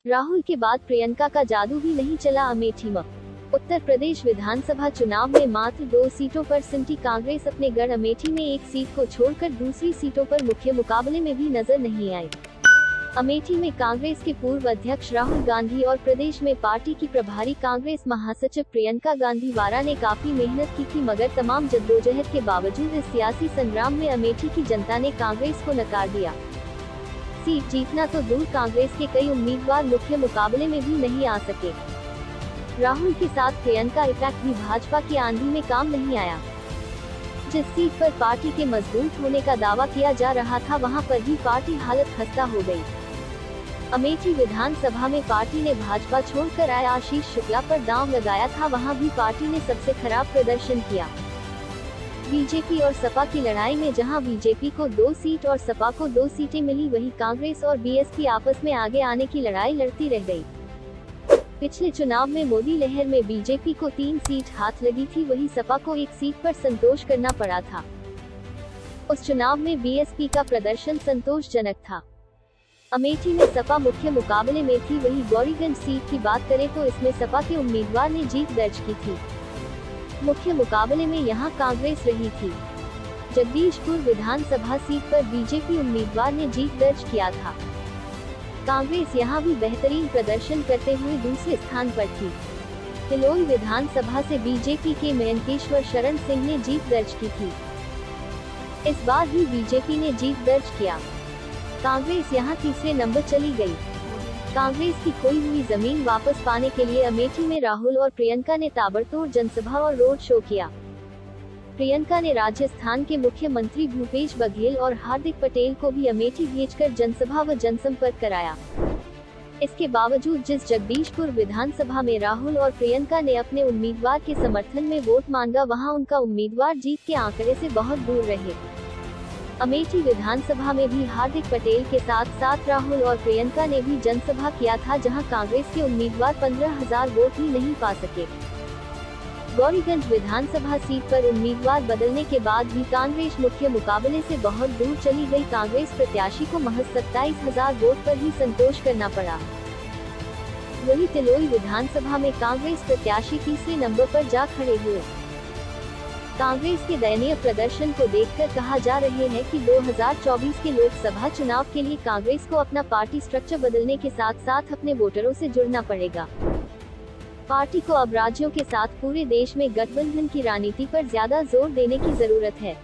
राहुल के बाद प्रियंका का जादू भी नहीं चला अमेठी में। उत्तर प्रदेश विधानसभा चुनाव में मात्र 2 सीटों पर सिमटी कांग्रेस अपने गढ़ अमेठी में एक सीट को छोड़कर दूसरी सीटों पर मुख्य मुकाबले में भी नजर नहीं आई। अमेठी में कांग्रेस के पूर्व अध्यक्ष राहुल गांधी और प्रदेश में पार्टी की प्रभारी कांग्रेस महासचिव प्रियंका गांधी वारा ने काफी मेहनत की थी, मगर तमाम जद्दोजहद के बावजूद इस सियासी संग्राम में अमेठी की जनता ने कांग्रेस को नकार दिया। सीट जीतना तो दूर, कांग्रेस के कई उम्मीदवार मुख्य मुकाबले में भी नहीं आ सके। राहुल के साथ प्रियंका इफेक्ट भी भाजपा की आंधी में काम नहीं आया। जिस सीट पर पार्टी के मजबूत होने का दावा किया जा रहा था, वहां पर भी पार्टी हालत खस्ता हो गई। अमेठी विधानसभा में पार्टी ने भाजपा छोड़कर आए आशीष शुक्ला पर दांव लगाया था, वहां भी पार्टी ने सबसे खराब प्रदर्शन किया। बीजेपी और सपा की लड़ाई में जहां बीजेपी को 2 सीट और सपा को 2 सीटें मिली, वहीं कांग्रेस और बीएसपी आपस में आगे आने की लड़ाई लड़ती रह गई। पिछले चुनाव में मोदी लहर में बीजेपी को 3 सीट हाथ लगी थी, वहीं सपा को 1 सीट पर संतोष करना पड़ा था। उस चुनाव में बीएसपी का प्रदर्शन संतोषजनक था। अमेठी में सपा मुख्य मुकाबले में थी, वहीं गौरीगंज सीट की बात करें तो इसमें सपा के उम्मीदवार ने जीत दर्ज की थी। मुख्य मुकाबले में यहां कांग्रेस रही थी। जगदीशपुर विधानसभा सीट पर बीजेपी उम्मीदवार ने जीत दर्ज किया था। कांग्रेस यहां भी बेहतरीन प्रदर्शन करते हुए दूसरे स्थान पर थी। तिलोई विधानसभा से बीजेपी के मेनकेश्वर शरण सिंह ने जीत दर्ज की थी। इस बार भी बीजेपी ने जीत दर्ज किया। कांग्रेस यहां तीसरे नंबर चली गई। कांग्रेस की खोई हुई जमीन वापस पाने के लिए अमेठी में राहुल और प्रियंका ने ताबड़तोड़ जनसभा और रोड शो किया। प्रियंका ने राजस्थान के मुख्यमंत्री भूपेश बघेल और हार्दिक पटेल को भी अमेठी भेजकर जनसभा व जनसंपर्क कराया। इसके बावजूद जिस जगदीशपुर विधानसभा में राहुल और प्रियंका ने अपने उम्मीदवार के समर्थन में वोट मांगा, वहां उनका उम्मीदवार जीत के आंकड़े से बहुत दूर रहे। अमेठी विधानसभा में भी हार्दिक पटेल के साथ साथ राहुल और प्रियंका ने भी जनसभा किया था, जहां कांग्रेस के उम्मीदवार 15,000 वोट ही नहीं पा सके। गौरीगंज विधानसभा सीट पर उम्मीदवार बदलने के बाद भी कांग्रेस मुख्य मुकाबले से बहुत दूर चली गई। कांग्रेस प्रत्याशी को महज 27,000 वोट पर ही संतोष करना पड़ा। वहीं तिलोई विधानसभा में कांग्रेस प्रत्याशी तीसरे नंबर पर जा खड़े हुए। कांग्रेस के दयनीय प्रदर्शन को देखकर कहा जा रहे हैं कि 2024 के लोकसभा चुनाव के लिए कांग्रेस को अपना पार्टी स्ट्रक्चर बदलने के साथ साथ अपने वोटरों से जुड़ना पड़ेगा। पार्टी को अब राज्यों के साथ पूरे देश में गठबंधन की रणनीति पर ज्यादा जोर देने की जरूरत है।